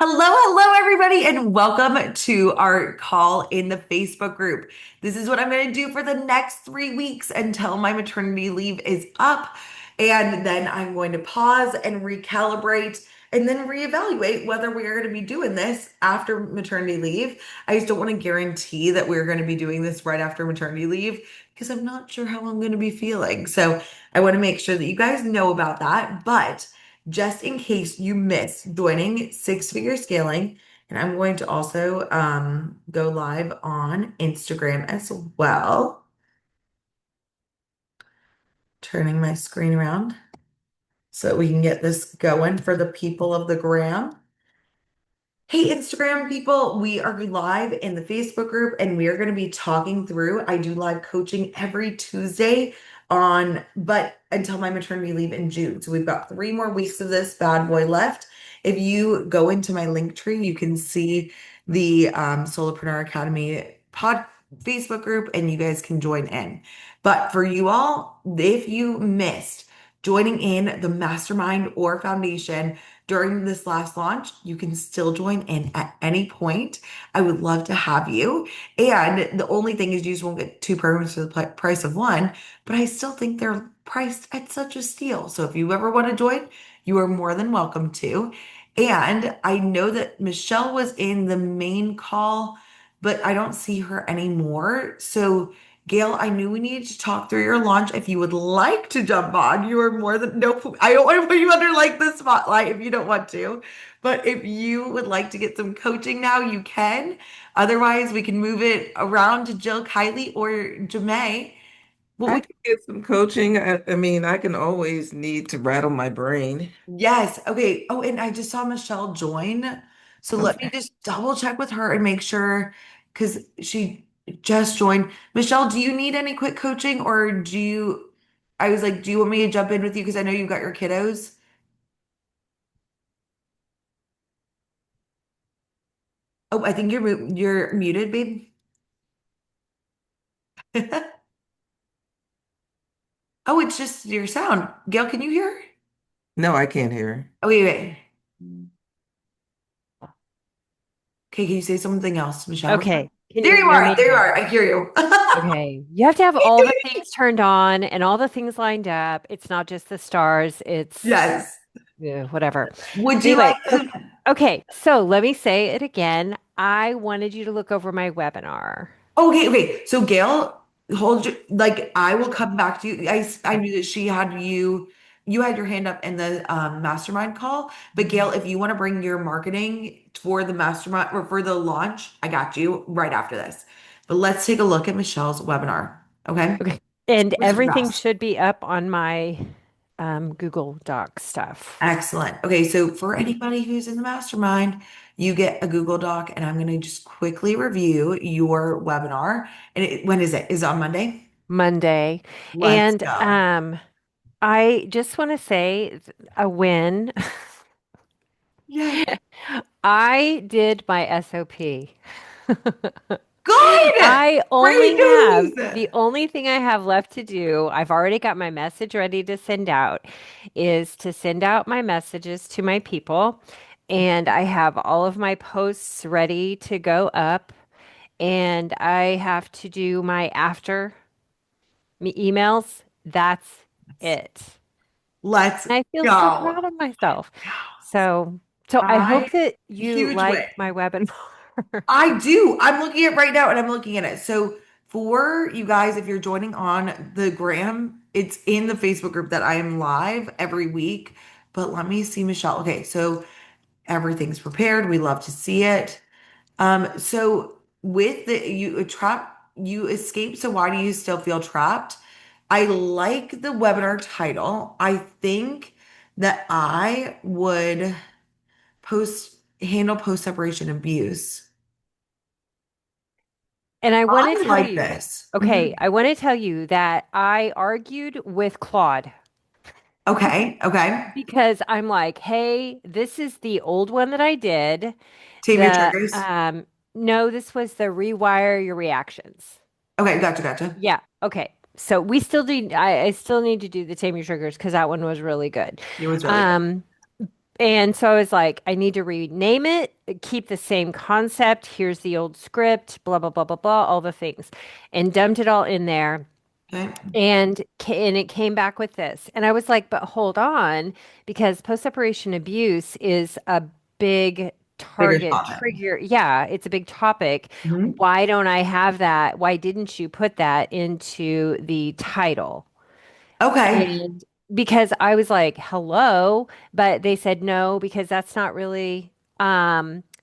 Hello, everybody, and welcome to our call in the Facebook group. This is what I'm going to do for the next 3 weeks until my maternity leave is up. And then I'm going to pause and recalibrate and then reevaluate whether we are going to be doing this after maternity leave. I just don't want to guarantee that we're going to be doing this right after maternity leave because I'm not sure how I'm going to be feeling. So I want to make sure that you guys know about that. But just in case you miss joining Six Figure Scaling. And I'm going to also go live on Instagram as well. Turning my screen around so that we can get this going for the people of the gram. Hey, Instagram people, we are live in the Facebook group and we are going to be talking through. I do live coaching every Tuesday but until my maternity leave in June. So we've got 3 more weeks of this bad boy left. If you go into my link tree, you can see the Solopreneur Academy pod Facebook group and you guys can join in. But for you all, if you missed joining in the mastermind or foundation, during this last launch, you can still join in at any point. I would love to have you. And the only thing is, you just won't get two programs for the price of one, but I still think they're priced at such a steal. So if you ever want to join, you are more than welcome to. And I know that Michelle was in the main call, but I don't see her anymore. So Gail, I knew we needed to talk through your launch. If you would like to jump on, you are more than no. I don't want to put you under like the spotlight if you don't want to. But if you would like to get some coaching now, you can. Otherwise, we can move it around to Jill, Kylie, or Jamae. What I would can get some coaching. I mean, I can always need to rattle my brain. Yes. Okay. Oh, and I just saw Michelle join. So let me Okay. just double check with her and make sure because she just joined. Michelle, do you need any quick coaching or I was like, do you want me to jump in with you? Because I know you've got your kiddos. Oh, I think you're muted, babe. Oh, it's just your sound. Gail, can you hear? No, I can't hear. Oh, wait. Okay, can you say something else, Michelle? Okay. Can There you you hear are. me There you now? are. I hear you. Okay. You have to have all the things turned on and all the things lined up. It's not just the stars, it's Yes. whatever. Would you Anyway, like to? okay. So let me say it again. I wanted you to look over my webinar. Okay. So Gail, like I will come back to you. I knew that you had your hand up in the mastermind call. But Gail, if you want to bring your marketing for the mastermind or for the launch, I got you right after this. But let's take a look at Michelle's webinar. Okay. Okay. And What's everything fast? should be up on my Google Doc stuff. Excellent. Okay, so for anybody who's in the mastermind, you get a Google Doc, and I'm going to just quickly review your webinar. And when is it? Is it on Monday? Monday. Let's And go. I just want to say a win. Yay. I did my SOP. Good. I Great only have news. the only thing I have left to do, I've already got my message ready to send out, is to send out my messages to my people. And I have all of my posts ready to go up. And I have to do my after me emails. That's it. Let's And I feel so go. proud of myself. So, so I I hope that you Huge win. liked my webinar. I do. I'm looking at it right now and I'm looking at it. So for you guys, if you're joining on the gram, it's in the Facebook group that I am live every week. But let me see, Michelle. Okay, so everything's prepared. We love to see it. So with you escape. So why do you still feel trapped? I like the webinar title. I think that I would handle post separation abuse. And I want to I tell like you, this. okay, Mhm. I want to tell you that I argued with Claude Okay. because I'm like, hey, this is the old one that I did. Tame your The triggers. no, this was the rewire your reactions. Okay, gotcha. Yeah, okay. So we still do I still need to do the tame your triggers because that one was really good. It was really good. Um, And so I was like, I need to rename it, keep the same concept. Here's the old script, blah, blah, blah, blah, blah, all the things, and dumped it all in there. Okay. And it came back with this. And I was like, but hold on, because post-separation abuse is a big Bigger target topic. trigger. Yeah, it's a big topic. Mhm. Why don't I have that? Why didn't you put that into the title? Okay. And because I was like, hello, but they said no, because that's not really,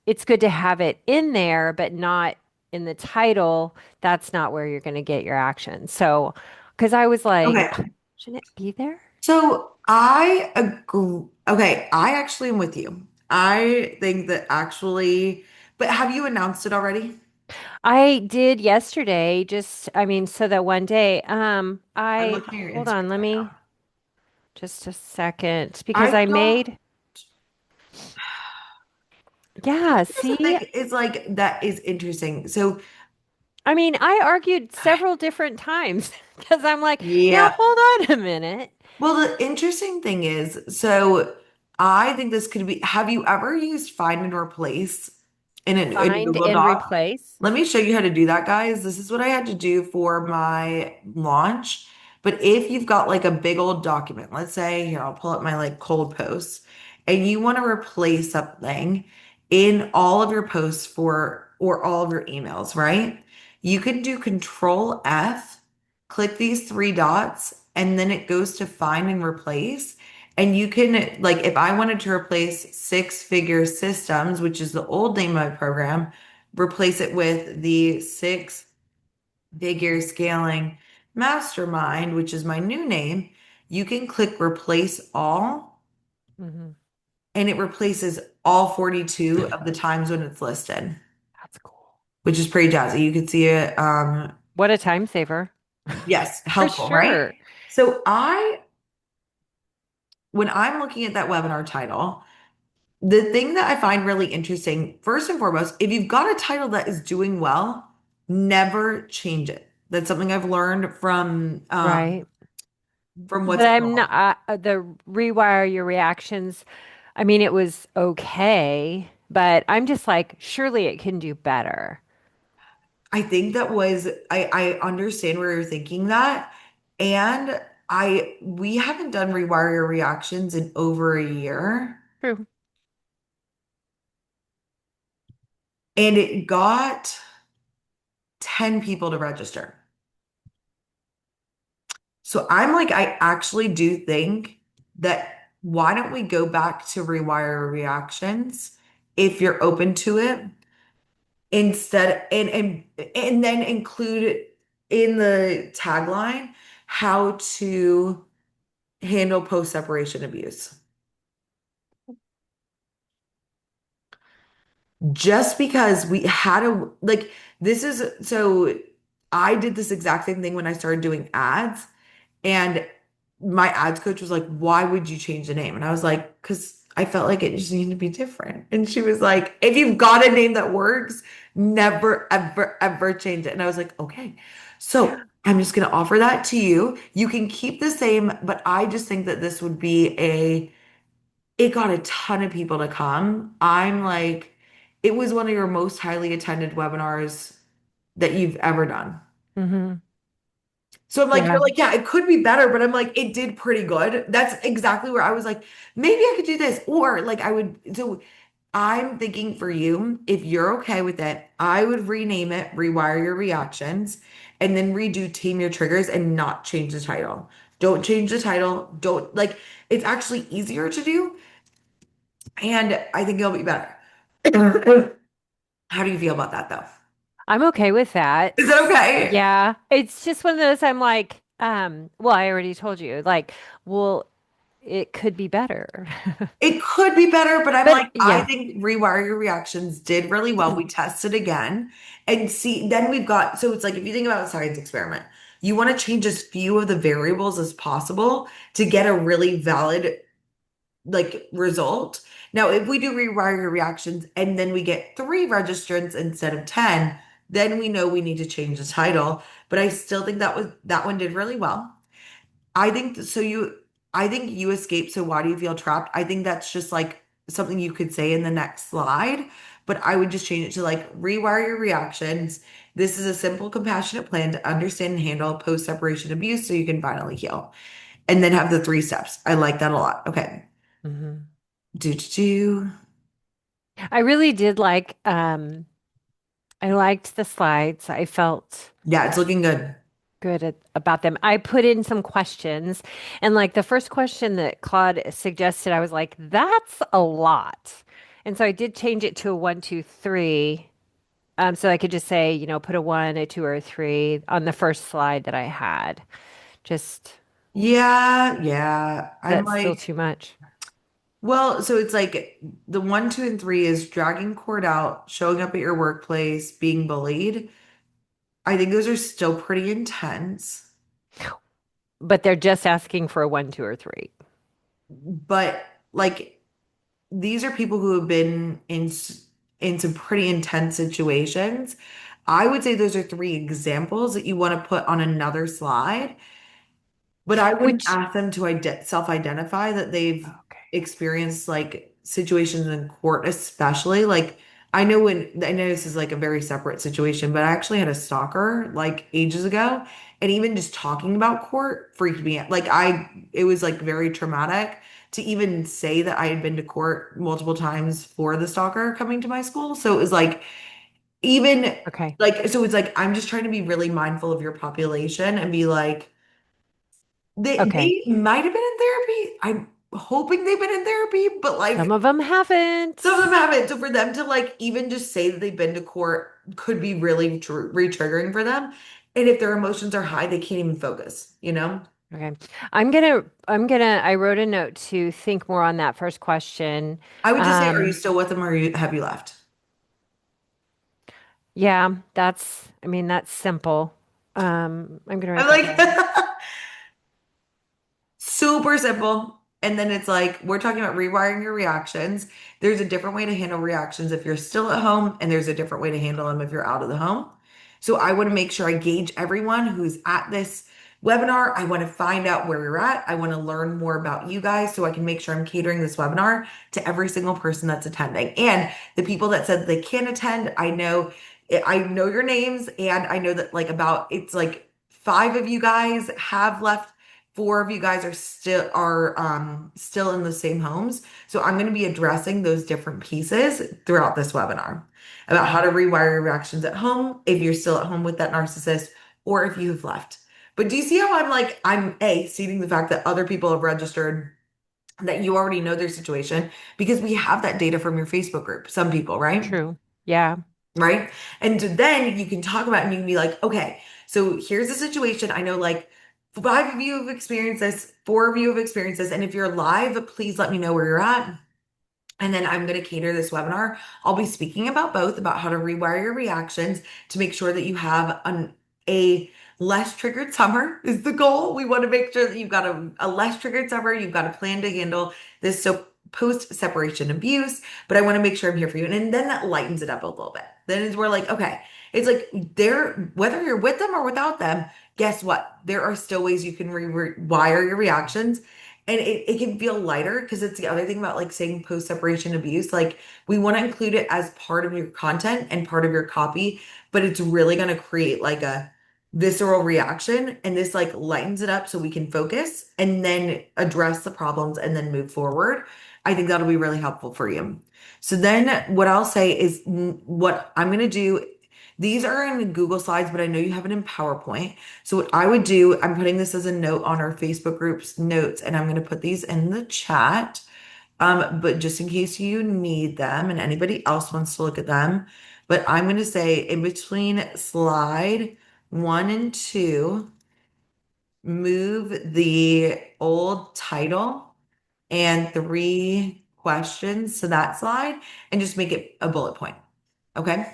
it's good to have it in there, but not in the title. That's not where you're going to get your action. So, because I was like, Okay. shouldn't it be there? So I agree. Okay, I actually am with you. I think that actually, but have you announced it already? I did yesterday, just, I mean, so that one day, I'm looking at your hold Instagram on, let right me now. just a second, because I I thought, made, yeah, here's the see, thing, is like that is interesting. So I mean, I argued several different times because I'm like, now yeah. hold on a minute. Well, the interesting thing is, so I think this could be, have you ever used find and replace in a Find Google and Doc? replace. Let me show you how to do that, guys. This is what I had to do for my launch. But if you've got like a big old document, let's say here, I'll pull up my like cold posts, and you want to replace something in all of your posts for or all of your emails, right? You can do Control F, click these three dots, and then it goes to find and replace. And you can, like, if I wanted to replace Six Figure Systems, which is the old name of my program, replace it with the Six Figure Scaling Mastermind, which is my new name, you can click replace all, Hmm. and it replaces all 42 of the times when it's listed, That's cool. which is pretty jazzy. You can see it. What a time saver. Yes, For helpful, right? sure. So when I'm looking at that webinar title, the thing that I find really interesting, first and foremost, if you've got a title that is doing well, never change it. That's something I've learned Right. from what's But it I'm not, called? the rewire your reactions. I mean, it was okay, but I'm just like, surely it can do better. I think that was I understand where you're thinking that. And I we haven't done rewire your reactions in over a year. True. And it got 10 people to register. So I'm like, I actually do think that why don't we go back to rewire reactions if you're open to it instead and then include in the tagline how to handle post separation abuse. Just because we had a like this is so I did this exact same thing when I started doing ads. And my ads coach was like, "Why would you change the name?" And I was like, "Because I felt like it just needed to be different." And she was like, "If you've got a name that works, never, ever, ever change it." And I was like, "Okay." So I'm just going to offer that to you. You can keep the same, but I just think that this would be it got a ton of people to come. I'm like, it was one of your most highly attended webinars that you've ever done. Hmm. So I'm like, Yeah. you're like, yeah, it could be better, but I'm like, it did pretty good. That's exactly where I was like, maybe I could do this. Or like I would, so I'm thinking for you, if you're okay with it, I would rename it Rewire Your Reactions and then redo Tame Your Triggers and not change the title. Don't change the title. Don't like it's actually easier to do. And I think it'll be better. How do you feel about that though? I'm okay with that. Is that okay? Yeah. It's just one of those I'm like, well, I already told you, like, well, it could be better. It could be better, but I'm But like, I yeah. think Rewire Your Reactions did really well. We tested again and see, then we've got, so it's like if you think about a science experiment, you want to change as few of the variables as possible to get a really valid like result. Now, if we do Rewire Your Reactions and then we get three registrants instead of 10, then we know we need to change the title. But I still think that one did really well. I think so I think you escaped, so why do you feel trapped? I think that's just like something you could say in the next slide, but I would just change it to like rewire your reactions. This is a simple, compassionate plan to understand and handle post-separation abuse so you can finally heal. And then have the 3 steps. I like that a lot. Okay. Mhm. Do, do, do. I really did like, I liked the slides. I felt Yeah, it's looking good. good about them. I put in some questions, and like the first question that Claude suggested, I was like, that's a lot. And so I did change it to a one, two, three. So I could just say, put a one, a two, or a three on the first slide that I had. Just Yeah, yeah. I'm that's still like, too much. well, so it's like the 1, 2, and 3 is dragging cord out, showing up at your workplace, being bullied. I think those are still pretty intense, But they're just asking for a one, two, or three. but like these are people who have been in some pretty intense situations. I would say those are 3 examples that you want to put on another slide. But I wouldn't Which, ask them to self-identify that they've okay. experienced like situations in court, especially. Like I know this is like a very separate situation, but I actually had a stalker like ages ago, and even just talking about court freaked me out. It was like very traumatic to even say that I had been to court multiple times for the stalker coming to my school. So it was like even Okay. so it's like I'm just trying to be really mindful of your population and be like Okay. they might have been in therapy. I'm hoping they've been in therapy, but Some like of them haven't. some of them haven't. So for them to like even just say that they've been to court could be really re-triggering for them. And if their emotions are high, they can't even focus, you know? Okay. I wrote a note to think more on that first question. I would just say, are you Um, still with them or have you left? yeah, I mean, that's simple. I'm gonna I'm write that like, down. super simple. And then it's like, we're talking about rewiring your reactions. There's a different way to handle reactions if you're still at home, and there's a different way to handle them if you're out of the home. So I want to make sure I gauge everyone who's at this webinar. I want to find out where you're at. I want to learn more about you guys so I can make sure I'm catering this webinar to every single person that's attending. And the people that said they can't attend, I know your names, and I know that like about it's like 5 of you guys have left. 4 of you guys are still in the same homes. So I'm going to be addressing those different pieces throughout this webinar about how to rewire your reactions at home if you're still at home with that narcissist or if you have left. But do you see how I'm seeding the fact that other people have registered, that you already know their situation because we have that data from your Facebook group, some people, right? True. Yeah. Right? And so then you can talk about it and you can be like, okay, so here's the situation. I know like 5 of you have experienced this, 4 of you have experienced this. And if you're live, please let me know where you're at. And then I'm going to cater this webinar. I'll be speaking about both, about how to rewire your reactions to make sure that you have a less triggered summer is the goal. We want to make sure that you've got a less triggered summer. You've got a plan to handle this post separation abuse, but I want to make sure I'm here for you. And then that lightens it up a little bit. Then it's we're like, okay, it's like whether you're with them or without them, guess what? There are still ways you can rewire your reactions, and it can feel lighter because it's the other thing about like saying post separation abuse. Like we want to include it as part of your content and part of your copy, but it's really going to create like a visceral reaction. And this like lightens it up so we can focus and then address the problems and then move forward. I think that'll be really helpful for you. So then what I'll say is what I'm going to do. These are in Google Slides, but I know you have it in PowerPoint. So what I would do, I'm putting this as a note on our Facebook group's notes, and I'm going to put these in the chat. But just in case you need them and anybody else wants to look at them, but I'm going to say in between slide 1 and 2, move the old title and 3 questions to that slide and just make it a bullet point. Okay.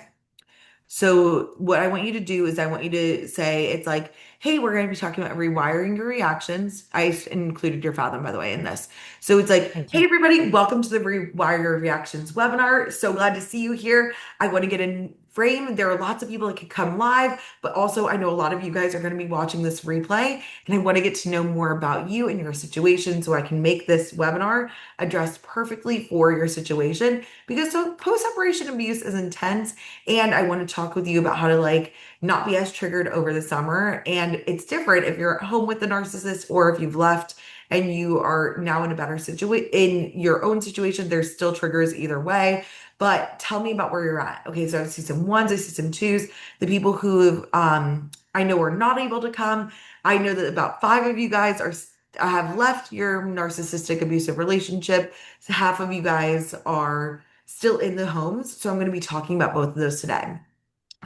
So what I want you to do is I want you to say it's like, hey, we're going to be talking about rewiring your reactions. Included your Fathom, by the way, in this. So it's like, Thank hey, you. everybody, welcome to the Rewire Your Reactions webinar. So glad to see you here. I want to get a frame. There are lots of people that could come live, but also I know a lot of you guys are going to be watching this replay, and I want to get to know more about you and your situation so I can make this webinar addressed perfectly for your situation. Because so post-separation abuse is intense, and I want to talk with you about how to like not be as triggered over the summer. And it's different if you're at home with the narcissist or if you've left and you are now in a better situation in your own situation. There's still triggers either way. But tell me about where you're at. Okay, so I see some ones, I see some twos. The people who I know are not able to come. I know that about five of you guys are have left your narcissistic abusive relationship. So half of you guys are still in the homes. So I'm going to be talking about both of those today.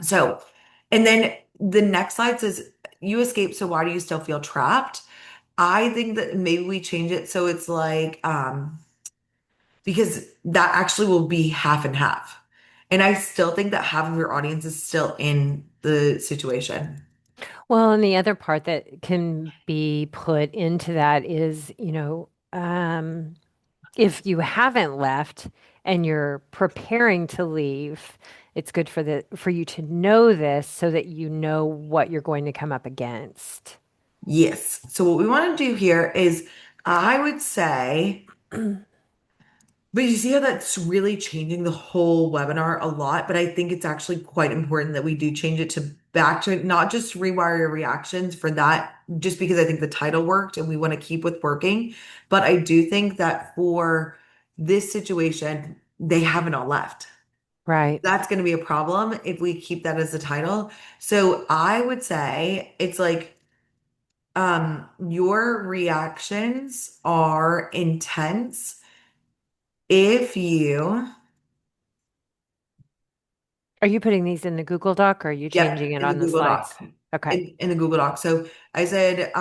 So, and then the next slide says, you escaped, so why do you still feel trapped? I think that maybe we change it so it's like, because that actually will be half and half. And I still think that half of your audience is still in the situation. Well, and the other part that can be put into that is, if you haven't left and you're preparing to leave, it's good for you to know this so that you know what you're going to come up against. Yes. So what we want to do here is I would say, but you see how that's really changing the whole webinar a lot, but I think it's actually quite important that we do change it to back to not just rewire your reactions for that, just because I think the title worked and we want to keep with working. But I do think that for this situation, they haven't all left. Right. That's going to be a problem if we keep that as the title. So I would say it's like your reactions are intense if you. Are you putting these in the Google Doc or are you changing Yep, it in the on the Google slides? Doc. Okay. In the Google Doc. So I said,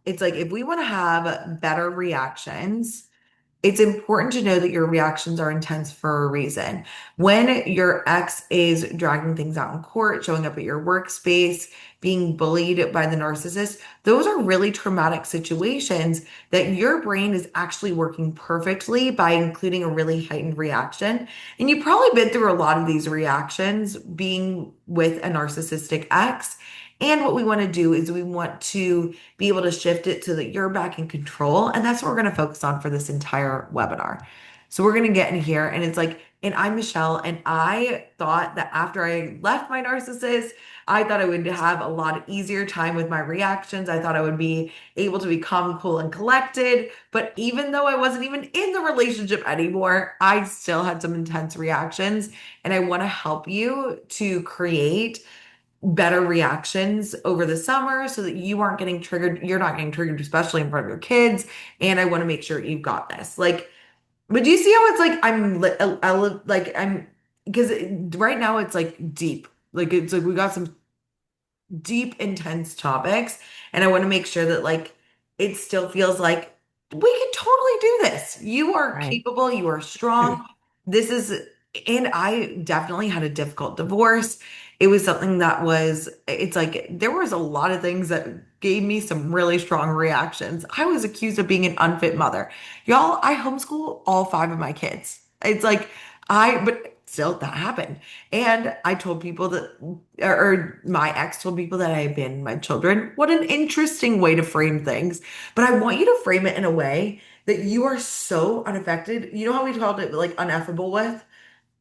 it's like if we want to have better reactions, it's important to know that your reactions are intense for a reason. When your ex is dragging things out in court, showing up at your workspace, being bullied by the narcissist, those are really traumatic situations that your brain is actually working perfectly by including a really heightened reaction. And you've probably been through a lot of these reactions being with a narcissistic ex. And what we want to do is we want to be able to shift it so that you're back in control. And that's what we're going to focus on for this entire webinar. So we're going to get in here and it's like, and I'm Michelle, and I thought that after I left my narcissist, I thought I would have a lot easier time with my reactions. I thought I would be able to be calm, cool, and collected. But even though I wasn't even in the relationship anymore, I still had some intense reactions. And I want to help you to create better reactions over the summer so that you aren't getting triggered. You're not getting triggered, especially in front of your kids. And I want to make sure you've got this. Like, but do you see how it's like like I'm because right now it's like deep. Like it's like we got some deep, intense topics. And I want to make sure that like it still feels like we can totally do this. You are Right. capable, you are strong. This is, and I definitely had a difficult divorce. It was something that was, it's like there was a lot of things that gave me some really strong reactions. I was accused of being an unfit mother. Y'all, I homeschool all five of my kids. It's like but still that happened. And I told people that, or my ex told people that I abandoned my children. What an interesting way to frame things. But I want you to frame it in a way that you are so unaffected. You know how we called it like uneffable with?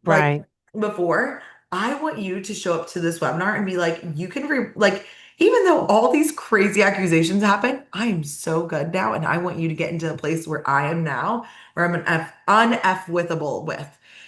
Like Right. before, I want you to show up to this webinar and be like, you can like, even though all these crazy accusations happen, I am so good now. And I want you to get into a place where I am now, where I'm an unf-withable with.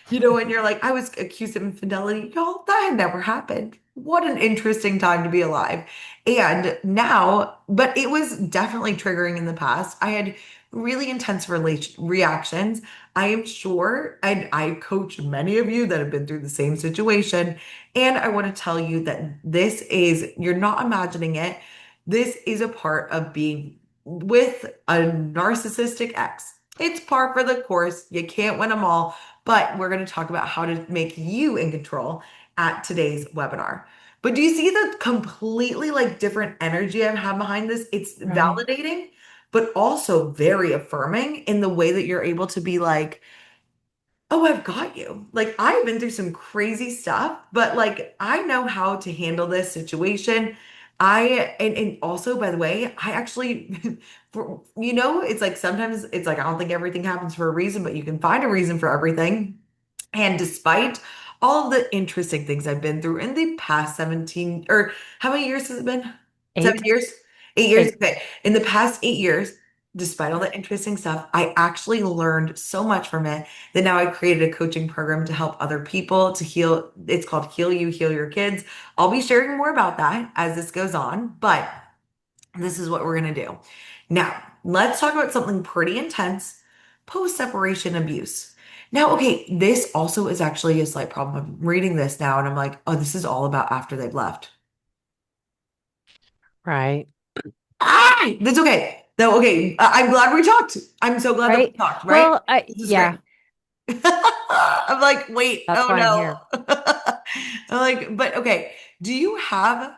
And you're like, I was accused of infidelity. Y'all, that had never happened. What an interesting time to be alive. And now, but it was definitely triggering in the past. I had really intense reactions. I am sure, and I coach many of you that have been through the same situation. And I want to tell you that you're not imagining it. This is a part of being with a narcissistic ex. It's par for the course. You can't win them all, but we're going to talk about how to make you in control at today's webinar. But do you see the completely like different energy I have behind this? It's Right. validating, but also very affirming in the way that you're able to be like, Oh, I've got you. Like, I've been through some crazy stuff, but like, I know how to handle this situation. And also, by the way, I actually, it's like sometimes it's like, I don't think everything happens for a reason, but you can find a reason for everything. And despite all of the interesting things I've been through in the past 17, or how many years has it been? 7 8, years? 8 years? 8. Okay. In the past 8 years, despite all the interesting stuff, I actually learned so much from it that now I created a coaching program to help other people to heal. It's called Heal You, Heal Your Kids. I'll be sharing more about that as this goes on, but this is what we're going to do. Now, let's talk about something pretty intense, post-separation abuse. Now, okay, this also is actually a slight problem. I'm reading this now and I'm like, oh, this is all about after they've left. Right. That's okay. No, okay. I'm glad we talked. I'm so glad that we Right. talked, right? Well, This is yeah, great. I'm like, wait, that's oh why I'm no. here. I'm like, but okay. Do you have,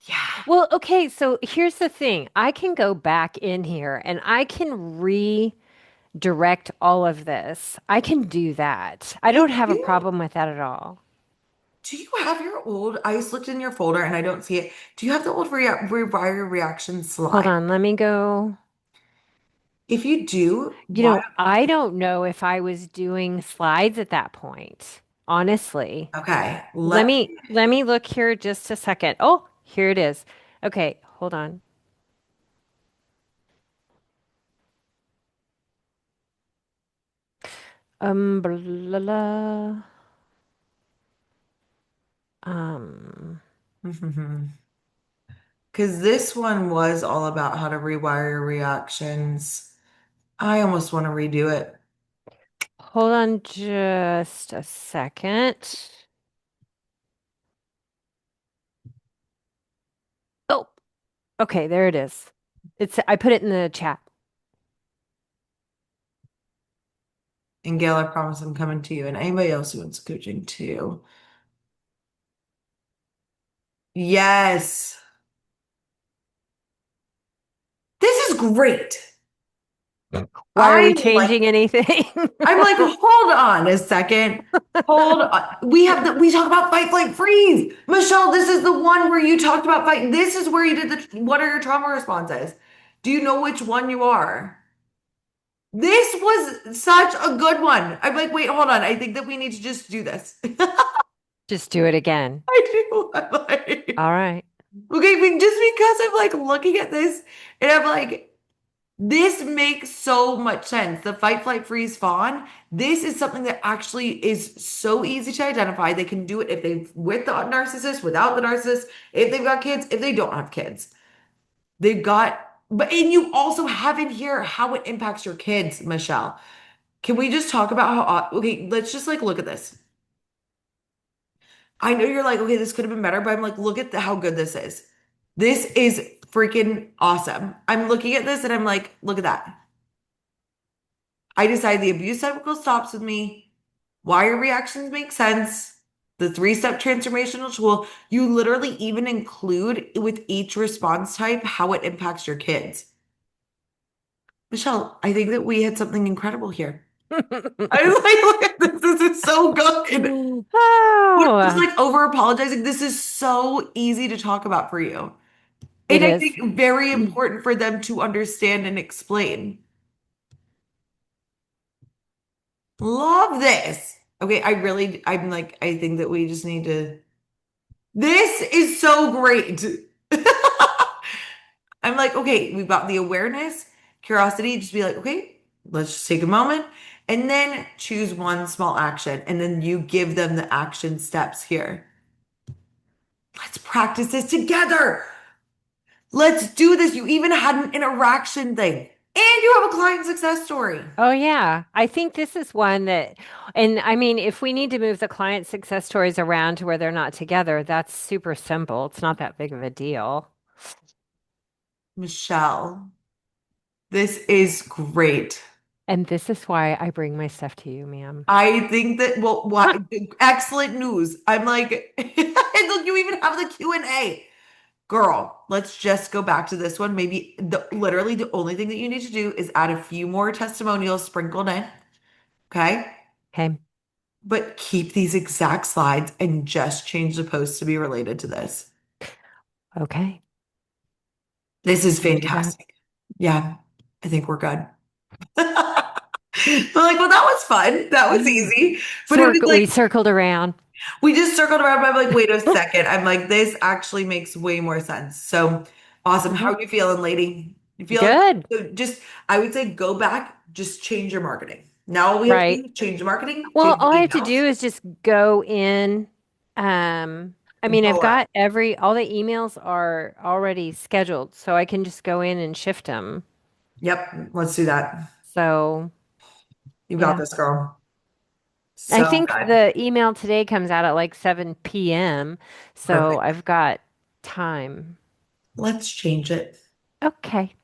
yeah. Well, okay, so here's the thing. I can go back in here and I can redirect all of this. I can do that. I Hey, don't have a problem with that at all. do you have your old, I just looked in your folder and I don't see it. Do you have the old rewire reaction Hold slide? on, let me go. If you do, You why? know, I don't know if I was doing slides at that point, honestly. Okay, Let me let me look here just a second. Oh, here it is. Okay, hold on. Blah, blah, blah. Um, because this one was all about how to rewire your reactions. I almost want to redo it. hold on just a second. Oh, okay, there it is. I put it in the chat. And Gail, I promise I'm coming to you and anybody else who wants coaching too. Yes, this is great. Why are I we like changing anything? I'm like, hold on a second. Hold on. We talk about fight, flight, freeze. Michelle, this is the one where you talked about fight. This is where you did what are your trauma responses? Do you know which one you are? This was such a good one. I'm like, wait, hold on. I think that we need to just do this. Just do it again. I do. I'm like, All right. okay, just because I'm like looking at this and I'm like, this makes so much sense. The fight, flight, freeze, fawn. This is something that actually is so easy to identify. They can do it if they with the narcissist, without the narcissist, if they've got kids, if they don't have kids. They've got, but and you also have in here how it impacts your kids, Michelle. Can we just talk about how, okay, let's just like look at this. I know you're like, okay, this could have been better, but I'm like, look at how good this is. This is freaking awesome. I'm looking at this and I'm like, look at that. I decide the abuse cycle stops with me. Why your reactions make sense. The three-step transformational tool, you literally even include with each response type how it impacts your kids. Michelle, I think that we had something incredible here. I like, look at this. This is so good. We're just Oh, like over apologizing. This is so easy to talk about for you. it And I is. think very important for them to understand and explain. Love this. Okay, I'm like, I think that we just need to. This is so great. I'm like, okay, we've got the awareness, curiosity, just be like, okay, let's just take a moment and then choose one small action. And then you give them the action steps here. Let's practice this together. Let's do this. You even had an interaction thing, and you have a client success story. Oh, yeah. I think this is one that, and I mean, if we need to move the client success stories around to where they're not together, that's super simple. It's not that big of a deal. Michelle, this is great. And this is why I bring my stuff to you, ma'am. I think that, well, what excellent news. I'm like, and look, you even have the Q&A. Girl, let's just go back to this one. Maybe literally the only thing that you need to do is add a few more testimonials sprinkled in. Okay. Okay. But keep these exact slides and just change the post to be related to this. Okay. This is I can do that. fantastic. Yeah, I think we're good. We're like, well, that was fun. That was easy. But it was We like, circled around. we just circled around, but I'm like, wait a second. I'm like, this actually makes way more sense. So awesome. How Mhm. are you feeling, lady? You feeling Good. so just, I would say go back, just change your marketing. Now all we have to Right. do is change the marketing, Well, change the all I have to emails, do is just go in. I mean, I've roll out. got all the emails are already scheduled, so I can just go in and shift them. Yep, let's do that. So, You got yeah. this, girl. I So think good. the email today comes out at like 7 p.m., so Perfect. I've got time. Let's change it. Okay.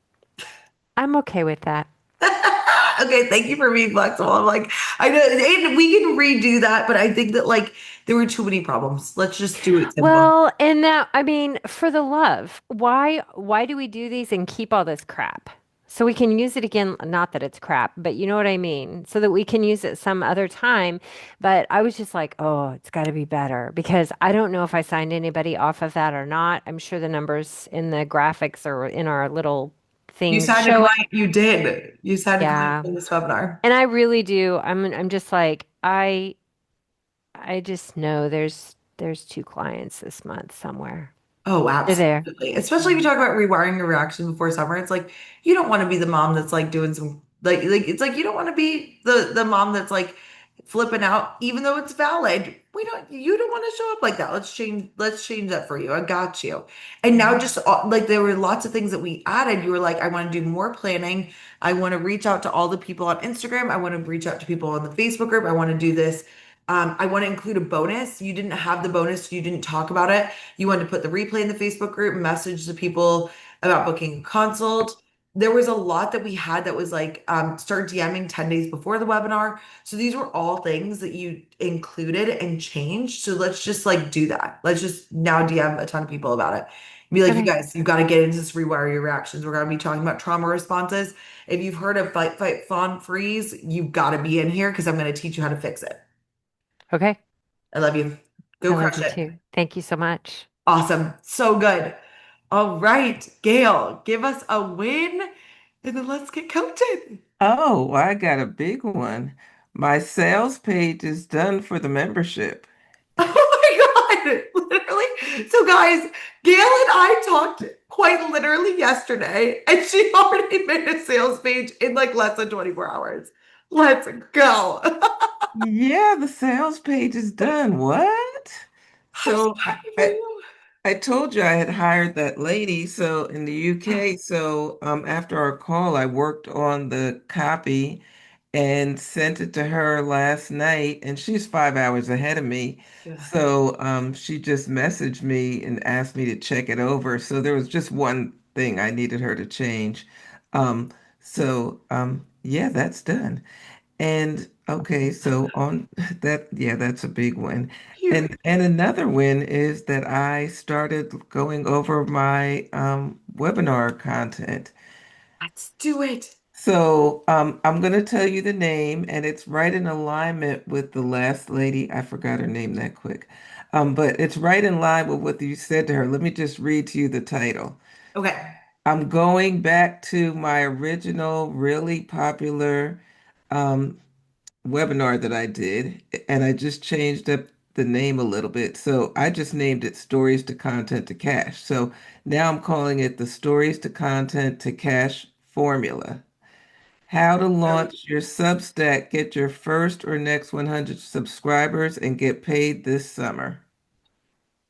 I'm okay with that. Okay, thank you for being flexible. I'm like, I know, and we can redo that, but I think that like there were too many problems. Let's just do it simple. Well, and now, I mean, for the love, why do we do these and keep all this crap? So we can use it again, not that it's crap, but you know what I mean? So that we can use it some other time. But I was just like, oh, it's got to be better because I don't know if I signed anybody off of that or not. I'm sure the numbers in the graphics or in our little You things signed a show it. client, you did. You signed a client Yeah. for this webinar. And I really do. I'm just like I just know there's two clients this month somewhere. Oh, They're there. absolutely. Especially if you talk about rewiring your reaction before summer. It's like you don't want to be the mom that's like doing some like it's like you don't want to be the mom that's like flipping out, even though it's valid. We don't you don't want to show up like that. Let's change that for you. I got you. And now Mhm. just like there were lots of things that we added. You were like, I want to do more planning. I want to reach out to all the people on Instagram. I want to reach out to people on the Facebook group. I want to do this. I want to include a bonus. You didn't have the bonus. You didn't talk about it. You wanted to put the replay in the Facebook group, message the people about booking a consult. There was a lot that we had that was like start DMing 10 days before the webinar. So these were all things that you included and changed. So let's just like do that. Let's just now DM a ton of people about it. Be like, you Okay. guys, you've got to get into this rewire your reactions. We're going to be talking about trauma responses. If you've heard of fight, fight, fawn, freeze, you've got to be in here because I'm going to teach you how to fix it. Okay. I love you. I Go love crush you it. too. Thank you so much. Awesome. So good. All right, Gail, give us a win and then let's get coaching. Oh, I got a big one. My sales page is done for the membership. Oh my God. Literally. So, guys, Gail and I talked quite literally yesterday, and she already made a sales page in like less than 24 hours. Let's go. Yeah, the sales page is done. What? I'm so So happy for you. I told you I had hired that lady. So in the UK, so after our call, I worked on the copy and sent it to her last night, and she's 5 hours ahead of me. Yeah. So she just messaged me and asked me to check it over. So there was just one thing I needed her to change. Um, yeah, that's done. And okay, so on that, yeah, that's a big win. Huge. And another win is that I started going over my webinar content. Let's do it. So I'm going to tell you the name, and it's right in alignment with the last lady. I forgot her name that quick. But it's right in line with what you said to her. Let me just read to you the title. Okay. I'm going back to my original, really popular um, webinar that I did, and I just changed up the name a little bit. So I just named it Stories to Content to Cash. So now I'm calling it the Stories to Content to Cash Formula. How to So launch your Substack, get your first or next 100 subscribers, and get paid this summer.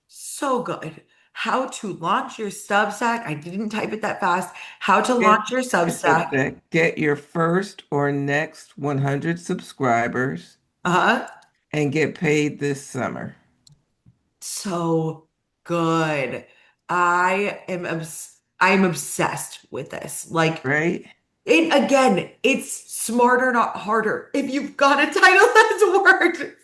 So good. How to launch your Substack. I didn't type it that fast. How to Get launch your your Substack. Substack, get your first or next 100 subscribers, Uh-huh. and get paid this summer. So good. I am obsessed with this. Like Right? it again, it's smarter, not harder. If you've got a title that's worked,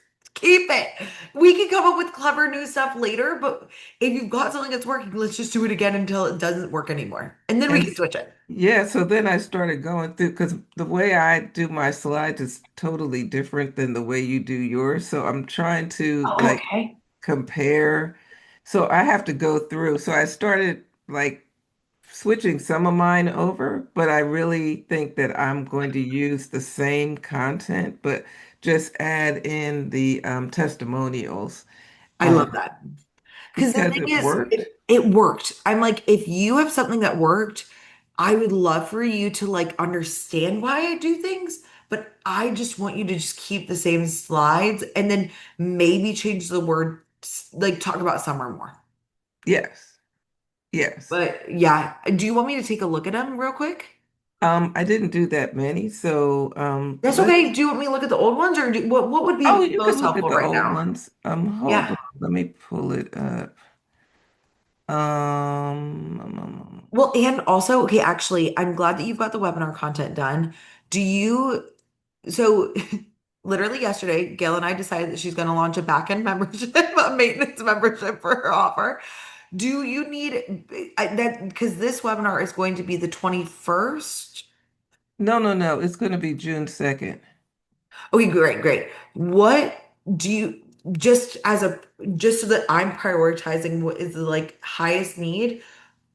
keep it. We can come up with clever new stuff later, but if you've got something that's working, let's just do it again until it doesn't work anymore. And then we And can switch it. yeah, so then I started going through because the way I do my slides is totally different than the way you do yours. So I'm trying to Oh, like okay. compare. So I have to go through. So I started like switching some of mine over, but I really think that I'm going to use the same content, but just add in the testimonials I um, love that. Because the because thing it is, worked. it worked. I'm like, if you have something that worked, I would love for you to like understand why I do things, but I just want you to just keep the same slides and then maybe change the word, like talk about summer more. Yes, yes. But yeah, do you want me to take a look at them real quick? I didn't do that many, so That's let's. okay. Do you want me to look at the old ones or what would Oh, be you can most look at helpful the right old now? ones. Hold Yeah. on, let me pull it up. Well, and also, okay, actually, I'm glad that you've got the webinar content done. Do you, so literally yesterday, Gail and I decided that she's going to launch a back-end membership, a maintenance membership for her offer. Do you need that? Because this webinar is going to be the 21st. no, no, no. It's going to be June 2nd. Okay, great, great. What do you, just as a, just so that I'm prioritizing what is the like highest need,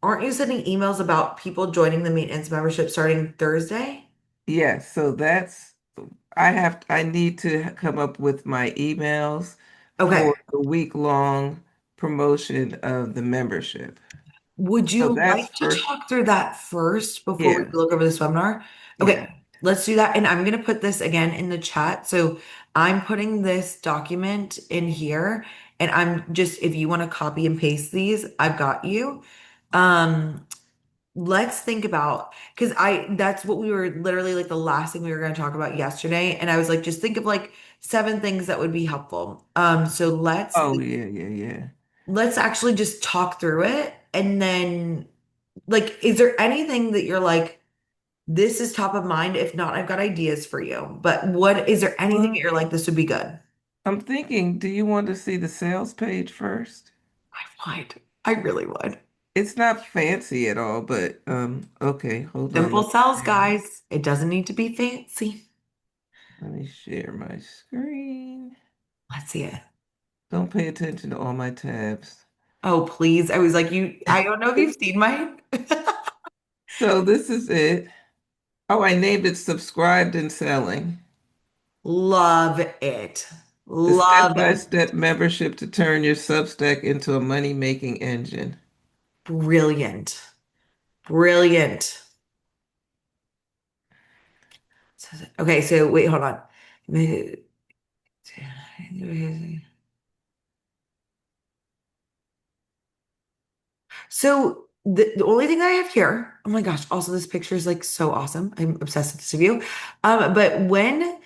aren't you sending emails about people joining the maintenance membership starting Thursday? Yes, so that's I need to come up with my emails Okay. for the week-long promotion of the membership. Would So you that's like to first. talk through that first before we Yeah, look over this webinar? yeah. Okay, let's do that. And I'm going to put this again in the chat. So I'm putting this document in here and I'm just, if you want to copy and paste these, I've got you. Um, let's think about, because that's what we were literally like the last thing we were going to talk about yesterday. And I was like, just think of like 7 things that would be helpful. So Oh, yeah, yeah, yeah. let's actually just talk through it. And then like, is there anything that you're like, this is top of mind? If not, I've got ideas for you. But what is there anything that Well, you're like, this would be good? I'm thinking, do you want to see the sales page first? I would. I really would. It's not fancy at all, but okay, hold on. Simple cells, guys. It doesn't need to be fancy. Let me share my screen. Let's see it. Don't pay attention to all my tabs. Oh, please. I was like, I don't know if you've seen mine. So this is it. Oh, I named it Subscribed and Selling. Love it. The Love it. step-by-step membership to turn your Substack into a money-making engine. Brilliant. Brilliant. Okay, so wait, hold on. So the only thing that I have here, oh my gosh, also this picture is like so awesome. I'm obsessed with this of you. But when,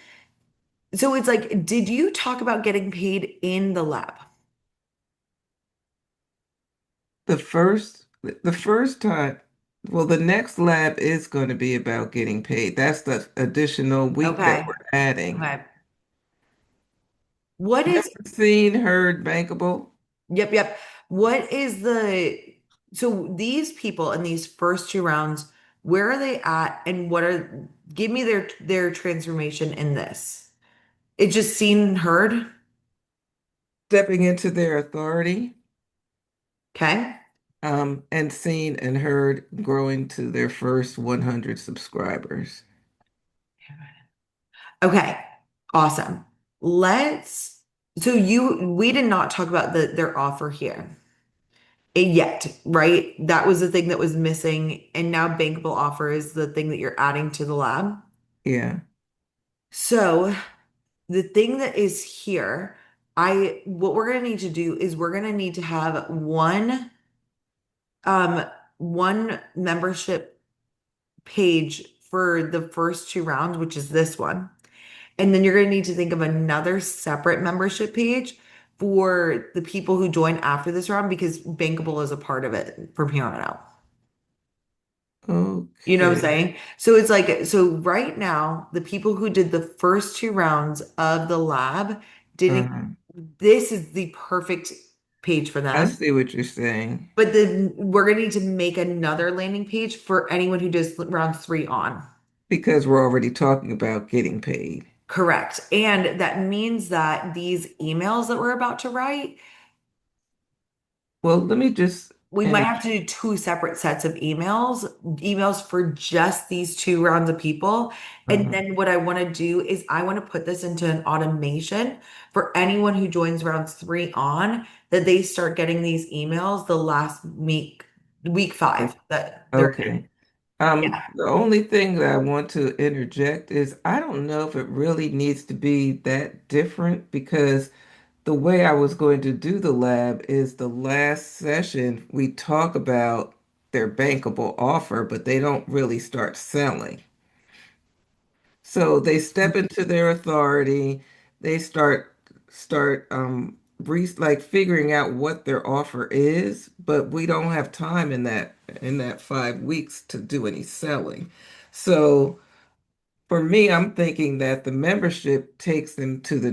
so it's like, did you talk about getting paid in the lab? The first time, well, the next lab is going to be about getting paid. That's the additional week that Okay. we're adding. Okay. What You is, ever seen, heard Bankable? yep, yep. What is so these people in these first 2 rounds, where are they at and give me their transformation in this. It just seen and heard. Stepping into their authority, Okay. and seen and heard growing to their first 100 subscribers. Okay, awesome. Let's, we did not talk about their offer here yet, right? That was the thing that was missing. And now bankable offer is the thing that you're adding to the lab. Yeah. So the thing that is here, what we're going to need to do is we're going to need to have um, one membership page for the first 2 rounds, which is this one. And then you're going to need to think of another separate membership page for the people who join after this round because Bankable is a part of it from here on out. You know what I'm Okay. saying? So it's like, so right now, the people who did the first 2 rounds of the lab Didn't, Uh-huh. this is the perfect page for I them. see what you're saying But then we're gonna need to make another landing page for anyone who does round three on. because we're already talking about getting paid. Correct. And that means that these emails that we're about to write, Well, let me just we might inter have to do two separate sets of emails for just these two rounds of people. And uh then what I want to do is I want to put this into an automation for anyone who joins rounds three on, that they start getting these emails the last week five that they're in. Okay. Yeah. The only thing that I want to interject is I don't know if it really needs to be that different because the way I was going to do the lab is the last session we talk about their bankable offer, but they don't really start selling. So they step into their authority, they start like figuring out what their offer is, but we don't have time in that 5 weeks to do any selling. So for me, I'm thinking that the membership takes them into the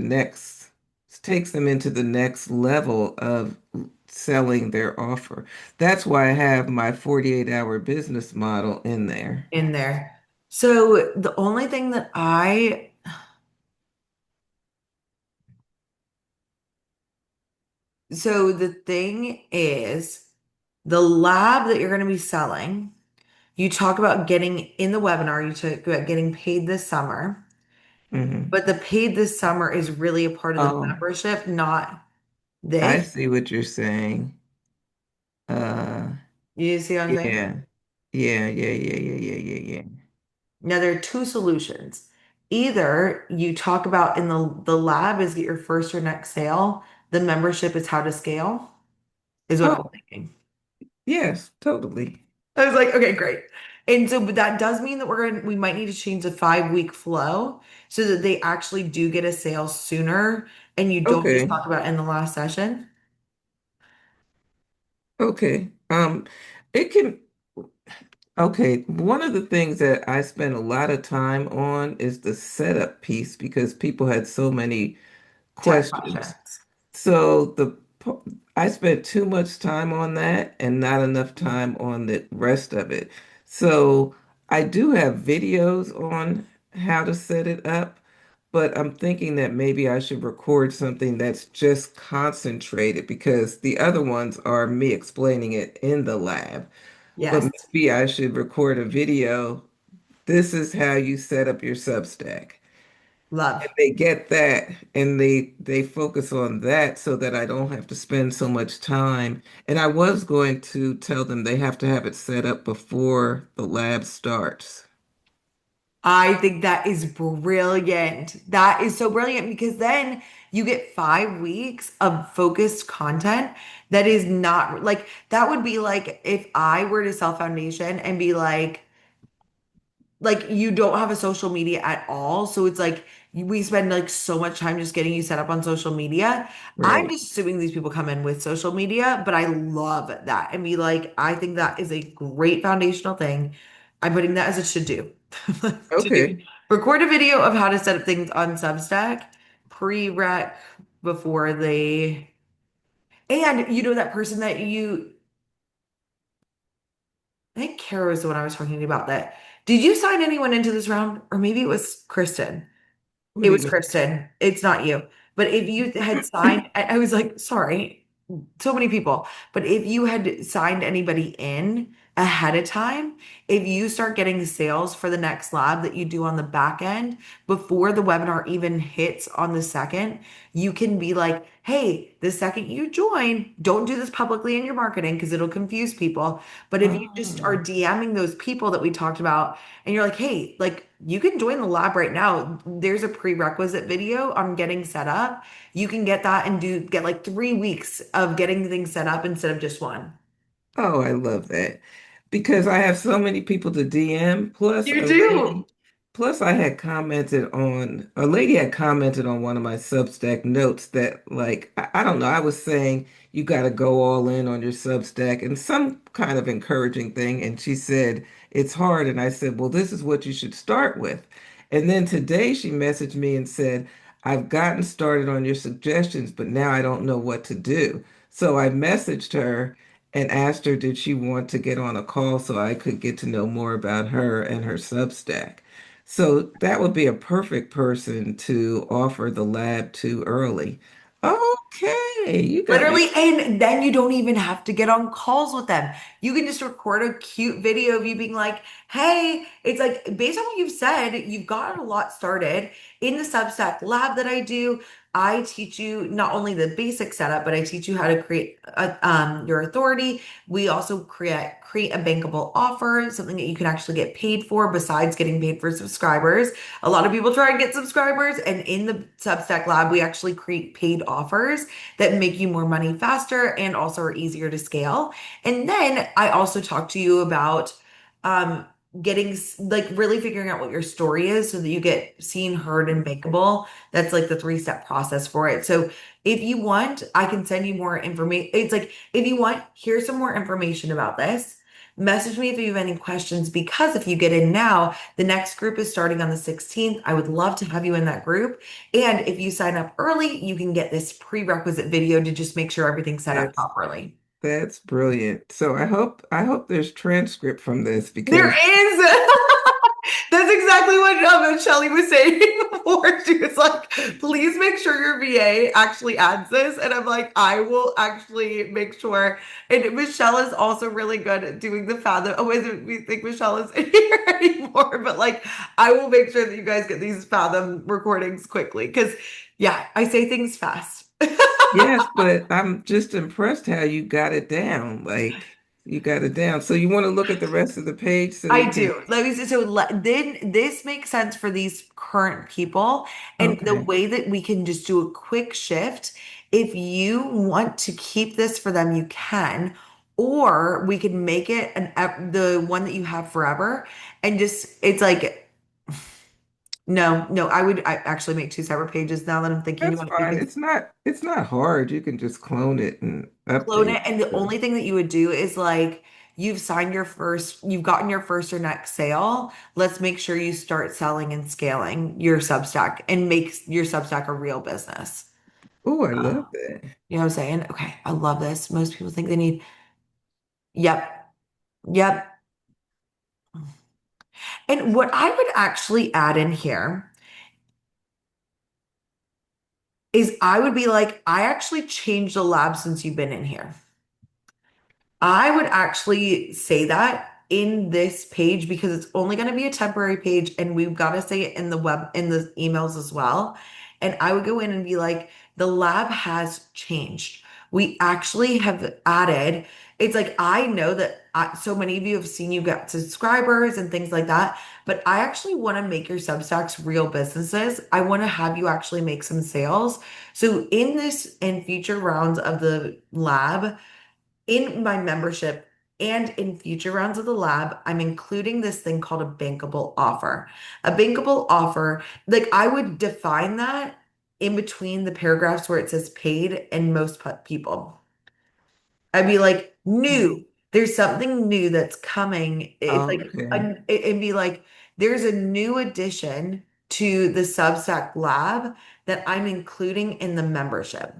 next level of selling their offer. That's why I have my 48-hour business model in there. In there. So the only thing that so the thing is the lab that you're going to be selling, you talk about getting in the webinar, you talk about getting paid this summer, Hmm. but the paid this summer is really a part of the Oh, membership, not I this. see what you're saying. Uh, You see what I'm saying? yeah. Yeah. Now there are two solutions. Either you talk about in the lab is get your first or next sale, the membership is how to scale, is what I'm Oh, thinking. yes, totally. I was like, okay, great. And so, but that does mean that we might need to change the 5 week flow so that they actually do get a sale sooner and you don't just Okay. talk about it in the last session. Okay. It can, okay. One of the things that I spend a lot of time on is the setup piece because people had so many Tech questions. questions. So I spent too much time on that and not enough time on the rest of it. So I do have videos on how to set it up, but I'm thinking that maybe I should record something that's just concentrated because the other ones are me explaining it in the lab. But Yes, maybe I should record a video. This is how you set up your Substack. love. They get that and they focus on that so that I don't have to spend so much time. And I was going to tell them they have to have it set up before the lab starts. I think that is brilliant. That is so brilliant because then you get 5 weeks of focused content that is not like that would be like if I were to sell foundation and be like you don't have a social media at all. So it's like we spend like so much time just getting you set up on social media. I'm Right. just assuming these people come in with social media, but I love that and be like, I think that is a great foundational thing. I'm putting that as a should do. To do. Okay. Record a video of how to set up things on Substack, pre-rec before they, and you know that person that I think Kara was the one I was talking about that. Did you sign anyone into this round? Or maybe it was Kristen. What It do you was mean? Kristen. It's not you. But if you had signed, I was like, sorry, so many people. But if you had signed anybody in ahead of time, if you start getting sales for the next lab that you do on the back end before the webinar even hits on the second, you can be like, hey, the second you join, don't do this publicly in your marketing because it'll confuse people. But if you just are Oh, DMing those people that we talked about and you're like, hey, like you can join the lab right now. There's a prerequisite video on getting set up. You can get that and get like 3 weeks of getting things set up instead of just one. oh, I love that because I have so many people to DM. You do. Plus I had commented on, a lady had commented on one of my Substack notes that, like, I don't know, I was saying you got to go all in on your Substack and some kind of encouraging thing. And she said, it's hard. And I said, well, this is what you should start with. And then today she messaged me and said, I've gotten started on your suggestions, but now I don't know what to do. So I messaged her and asked her, did she want to get on a call so I could get to know more about her and her Substack? So that would be a perfect person to offer the lab to early. Okay, you got me. Literally, and then you don't even have to get on calls with them. You can just record a cute video of you being like, hey, it's like based on what you've said, you've gotten a lot started in the Substack lab that I do. I teach you not only the basic setup, but I teach you how to create your authority. We also create a bankable offer, something that you can actually get paid for besides getting paid for subscribers. A lot of people try and get subscribers, and in the Substack lab, we actually create paid offers that make you more money faster and also are easier to scale. And then I also talk to you about um like really figuring out what your story is so that you get seen, heard, and bankable. That's like the three-step process for it. So if you want, I can send you more information. It's like if you want, here's some more information about this. Message me if you have any questions because if you get in now, the next group is starting on the 16th. I would love to have you in that group. And if you sign up early, you can get this prerequisite video to just make sure everything's set up That's properly. that's brilliant. So I hope there's transcript from this There because is. That's exactly what Shelly was saying before. She was like, please make sure your VA actually adds this. And I'm like, I will actually make sure. And Michelle is also really good at doing the Fathom. Oh, wait, we think Michelle is in here anymore. But like, I will make sure that you guys get these Fathom recordings quickly. Because, yeah, I say things fast. yes, but I'm just impressed how you got it down. Like you got it down. So you want to look at the rest of the page so we I can. do. Let me see. Then this makes sense for these current people. And the Okay. way that we can just do a quick shift, if you want to keep this for them, you can. Or we can make it the one that you have forever. And just, it's like, no, I actually make two separate pages now that I'm thinking That's about it fine. because It's not hard. You can just clone it and clone update. it. And the So, only thing that you would do is like you've gotten your first or next sale. Let's make sure you start selling and scaling your Substack and make your Substack a real business. oh, I Uh, love that. you know what I'm saying? Okay, I love this. Most people think they need, yep, yep. And what I would actually add in here is I would be like, I actually changed the lab since you've been in here. I would actually say that in this page because it's only going to be a temporary page and we've got to say it in the in the emails as well. And I would go in and be like, the lab has changed. We actually have added, it's like I know that so many of you have seen you get subscribers and things like that, but I actually want to make your Substacks real businesses. I want to have you actually make some sales. So in this and future rounds of the lab, in my membership and in future rounds of the lab, I'm including this thing called a bankable offer. A bankable offer, like I would define that in between the paragraphs where it says paid and most people. I'd be like, new, there's something new that's coming. It's like, Okay. it'd be like, there's a new addition to the Substack lab that I'm including in the membership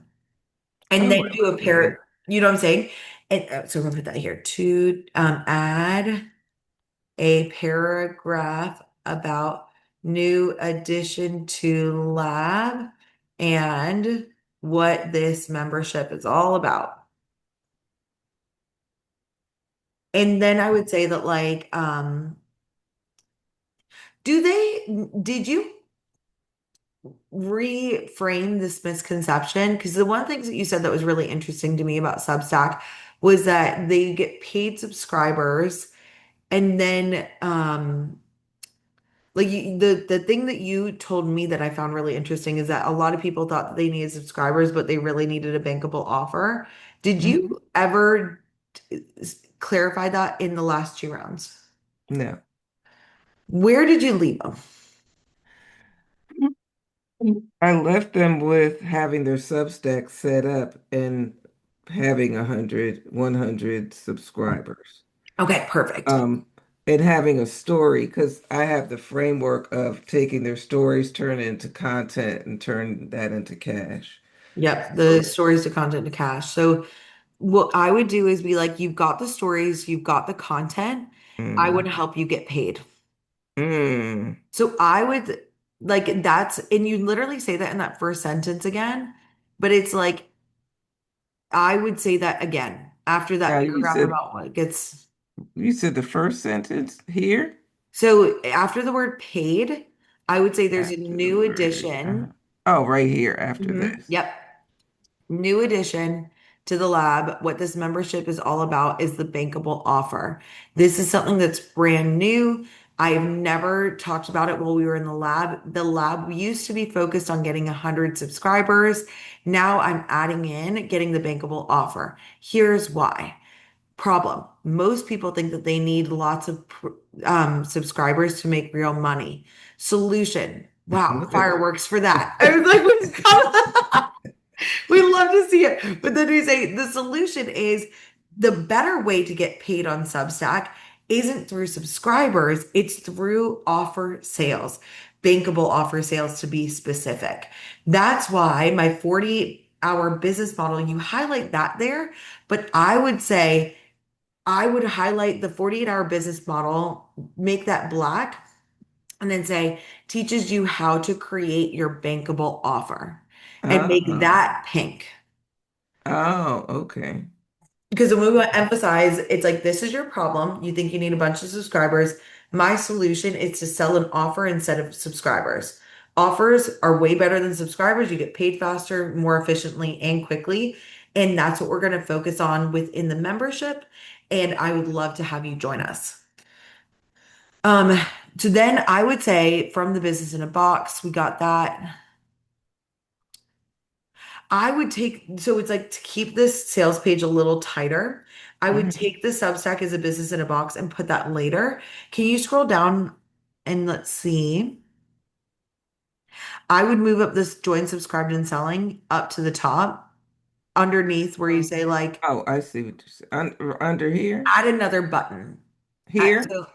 and Oh, then I do a love that. you know what I'm saying? And so we're gonna put that here to add a paragraph about new addition to lab and what this membership is all about. And then I would say that like, did you reframe this misconception? Because the one thing that you said that was really interesting to me about Substack was that they get paid subscribers and then like the thing that you told me that I found really interesting is that a lot of people thought that they needed subscribers, but they really needed a bankable offer. Did Mhm. you ever clarify that in the last two rounds? No. Where did you leave them? I left them with having their Substack set up and having 100 subscribers. Okay, perfect. Um, and having a story, because I have the framework of taking their stories, turn it into content, and turn that into cash. Yep, the So, stories to content to cash. So what I would do is be like, you've got the stories, you've got the content. I would mm, help you get paid. mm, So I would like that's, and you literally say that in that first sentence again, but it's like I would say that again after now that paragraph about what gets. you said the first sentence here So after the word paid, I would say there's a after the new word. addition. Oh, right here after Mhm. this. Yep. New addition to the lab. What this membership is all about is the bankable offer. This is something that's brand new. I've never talked about it while we were in the lab. The lab used to be focused on getting 100 subscribers. Now I'm adding in getting the bankable offer. Here's why. Problem. Most people think that they need lots of subscribers to make real money. Solution. Wow, Look at fireworks for that. I was like, we love to see it. But then we say the solution is the better way to get paid on Substack isn't through subscribers, it's through offer sales, bankable offer sales to be specific. That's why my 40-hour business model, you highlight that there, but I would say I would highlight the 48-hour business model, make that black, and then say teaches you how to create your bankable offer and make oh, that pink. oh, okay. Because when we want to emphasize, it's like, this is your problem. You think you need a bunch of subscribers. My solution is to sell an offer instead of subscribers. Offers are way better than subscribers. You get paid faster, more efficiently, and quickly. And that's what we're going to focus on within the membership. And I would love to have you join us. Um, so then I would say from the business in a box, we got that. I would take, so it's like to keep this sales page a little tighter, I would Mhm. take the Substack as a business in a box and put that later. Can you scroll down and let's see? I would move up this join, subscribed, and selling up to the top underneath where you say like Oh, I see what you're saying. Under here? add another button. Here? So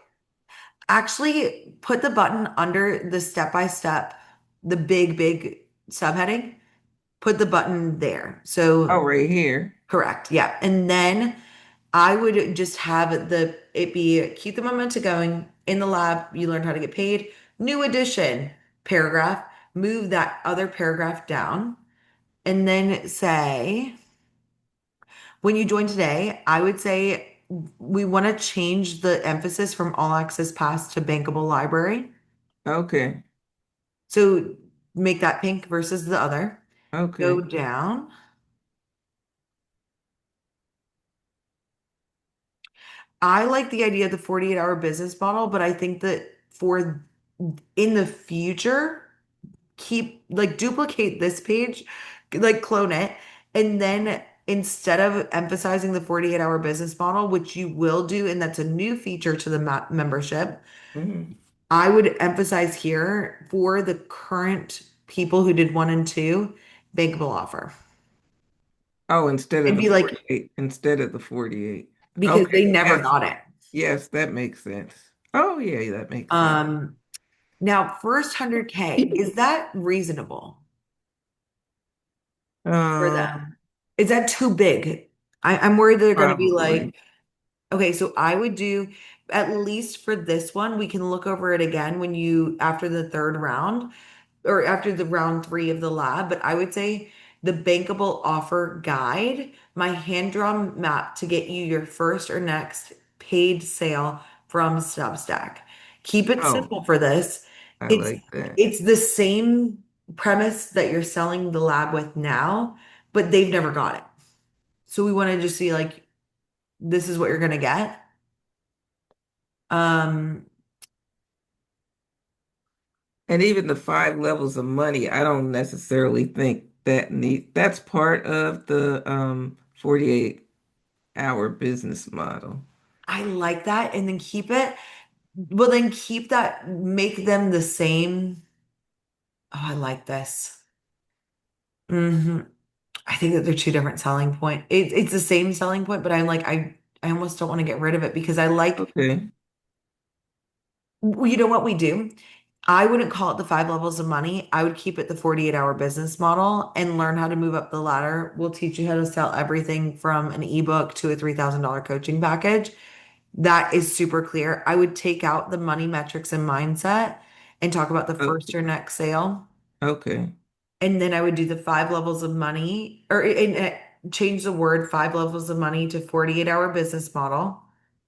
actually put the button under the step by step, the big subheading, put the button there. Oh, So right here. correct. Yeah. And then I would just have the it be keep the momentum going in the lab. You learned how to get paid. New addition paragraph. Move that other paragraph down and then say, when you join today, I would say we want to change the emphasis from all access pass to bankable library. Okay. So make that pink versus the other. Go Okay. down. I like the idea of the 48-hour business model, but I think that for in the future, keep like duplicate this page, like clone it, and then instead of emphasizing the 48-hour business model, which you will do, and that's a new feature to the membership, Mhm. I would emphasize here for the current people who did one and two, bankable offer. Oh, instead of And the be like, 48, instead of the 48. because Okay. they never Yes. got it. Yes, that makes sense. Oh, yeah, that makes sense. Um, Now, first 100K, is that reasonable for them? Um, Is that too big? I'm worried they're going to be Probably. like, okay, so I would do at least for this one, we can look over it again when you after the third round or after the round three of the lab. But I would say the bankable offer guide, my hand drawn map to get you your first or next paid sale from Substack. Keep it Oh, simple for this. I It's like that. it's the same premise that you're selling the lab with now, but they've never got it. So we want to just see like this is what you're gonna get. Um, And even the 5 levels of money, I don't necessarily think that's part of the 48-hour business model. I like that, and then keep it. Well, then keep that, make them the same. Oh, I like this. hmm I think that they're two different selling point. It's the same selling point, but I'm like, I almost don't want to get rid of it because I like Okay. Well, you know what we do? I wouldn't call it the five levels of money. I would keep it the 48-hour business model and learn how to move up the ladder. We'll teach you how to sell everything from an ebook to a $3,000 coaching package. That is super clear. I would take out the money metrics and mindset and talk about the first Okay. or next sale. Okay. And then I would do the five levels of money change the word five levels of money to 48-hour business model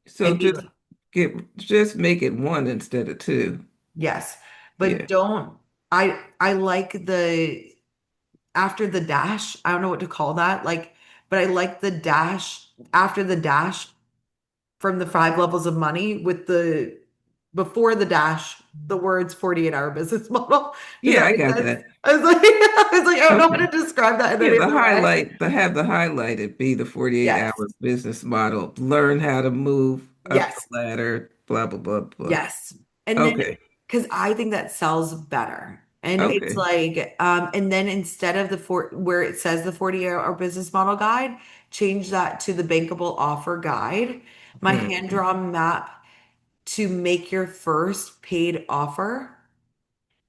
So and be like, just make it one instead of two. yes, but Yeah. don't, I like the after the dash. I don't know what to call that. Like, but I like the dash after the dash from the five levels of money with the before the dash, the words 48-hour business model. Does Yeah, that I make got sense? that. I was like, I don't know how to Okay. describe that in Yeah, any the other way. highlight, the have the highlighted be the 48 Yes. hour business model. Learn how to move up the Yes. ladder, blah, blah, blah, blah. Yes. And then, Okay. because I think that sells better. And it's Okay. like, and then instead of the where it says the 40-hour business model guide, change that to the bankable offer guide, my hand Hmm. drawn map to make your first paid offer.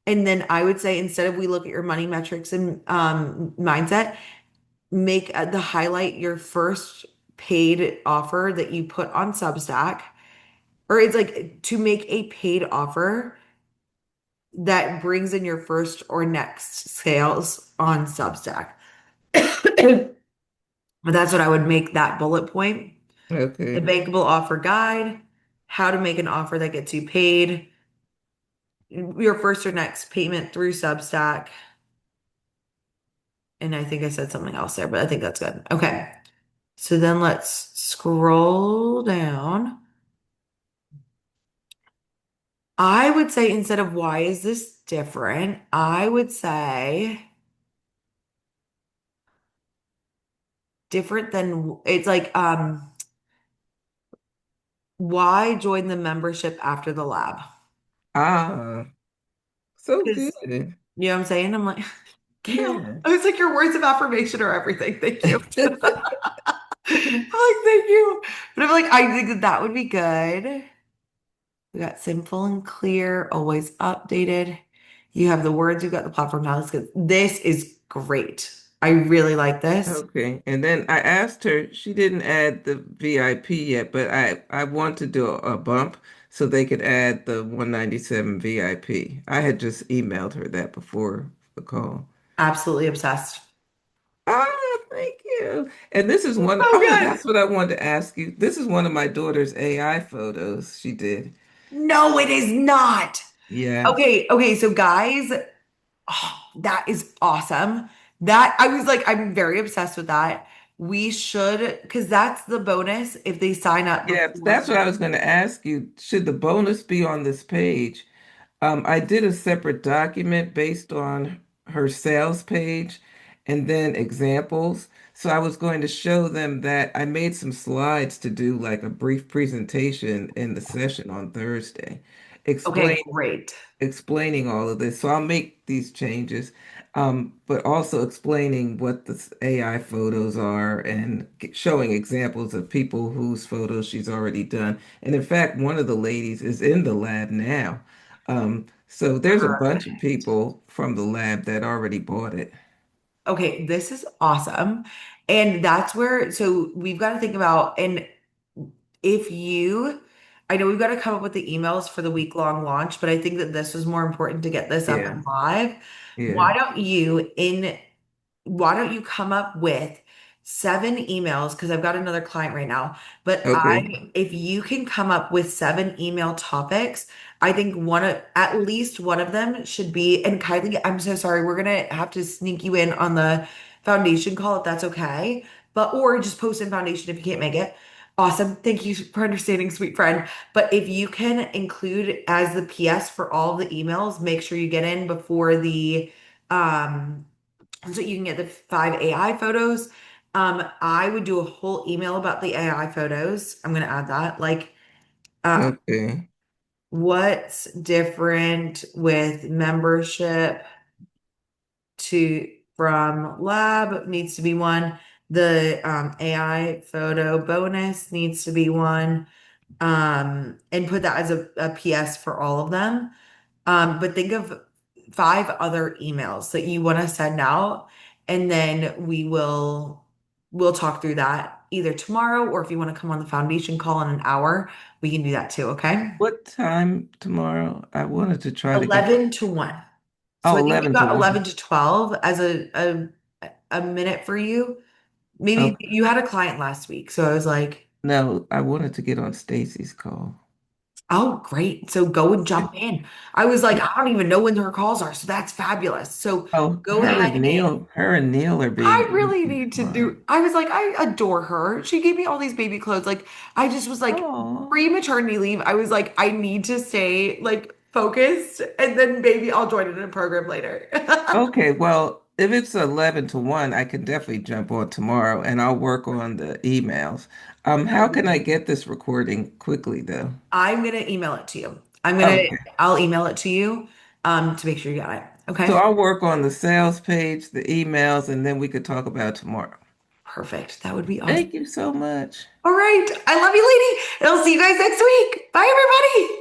And then I would say instead of we look at your money metrics and mindset, make the highlight your first paid offer that you put on Substack, or it's like to make a paid offer that brings in your first or next sales on Substack. But that's what I would make that bullet point. The Okay. bankable offer guide, how to make an offer that gets you paid, your first or next payment through Substack. And I think I said something else there, but I think that's good. Okay. So then let's scroll down. I would say instead of why is this different, I would say different than it's like why join the membership after the lab? Ah, so Because good. you know what I'm saying? I'm like, Gail, Yeah. I was like, your words of affirmation are everything. Thank you. I'm like, thank you. But I'm like, I think that that would be good. We got simple and clear, always updated. You have the words, you've got the platform now. Let's get this is great. I really like this. Okay. And then I asked her, she didn't add the VIP yet, but I want to do a bump so they could add the 197 VIP. I had just emailed her that before the call. Absolutely obsessed. Ah, thank you. And this is one, Oh, oh, good. that's what I wanted to ask you. This is one of my daughter's AI photos she did. No, it is not. Yes. Okay, so guys, oh, that is awesome. That I was like, I'm very obsessed with that. We should, because that's the bonus if they sign up Yeah, that's before. what I was going to ask you. Should the bonus be on this page? I did a separate document based on her sales page and then examples. So I was going to show them that I made some slides to do like a brief presentation in the session on Thursday, Okay, explain great. explaining all of this. So I'll make these changes, but also explaining what the AI photos are and showing examples of people whose photos she's already done. And in fact, one of the ladies is in the lab now. So there's a bunch of Perfect. people from the lab that already bought it. Okay, this is awesome. And that's where, so we've got to think about, and if you, I know we've got to come up with the emails for the week-long launch, but I think that this was more important to get this up Yeah, and live. yeah. Why don't you come up with 7 emails? Because I've got another client right now, but Okay. if you can come up with 7 email topics, I think at least one of them should be, and Kylie, I'm so sorry, we're gonna have to sneak you in on the foundation call if that's okay, but or just post in foundation if you can't make it. Awesome. Thank you for understanding, sweet friend. But if you can include as the PS for all the emails, make sure you get in before the um so you can get the 5 AI photos. I would do a whole email about the AI photos. I'm gonna add that. Like, uh, Okay. what's different with membership to from lab needs to be one. The AI photo bonus needs to be one. and put that as a PS for all of them. But think of 5 other emails that you want to send out, and then we'll talk through that either tomorrow, or if you want to come on the foundation call in an hour, we can do that too, okay? What time tomorrow? I wanted to try to get, 11 to 1. So oh, I think we 11 to got 11 1. to 12 as a minute for you. Maybe Okay. you had a client last week, so I was like, No, I wanted to get on Stacy's call. oh, great. So go and jump in. I was like, I don't even know when her calls are, so that's fabulous. So Oh, go ahead and Her and Neil are being I really really good need to tomorrow. do. I was like, I adore her. She gave me all these baby clothes. Like, I just was like, Oh, pre-maternity leave. I was like, I need to stay like focused, and then maybe I'll join in a program later. okay. Well, if it's 11 to 1, I can definitely jump on tomorrow and I'll work on the emails. How can I get this recording quickly though? I'm gonna email it to you. Okay. I'll email it to you, to make sure you got it. So Okay. I'll work on the sales page, the emails, and then we could talk about it tomorrow. Perfect. That would be awesome. Thank you so much. All right. I love you, lady. And I'll see you guys next week. Bye, everybody.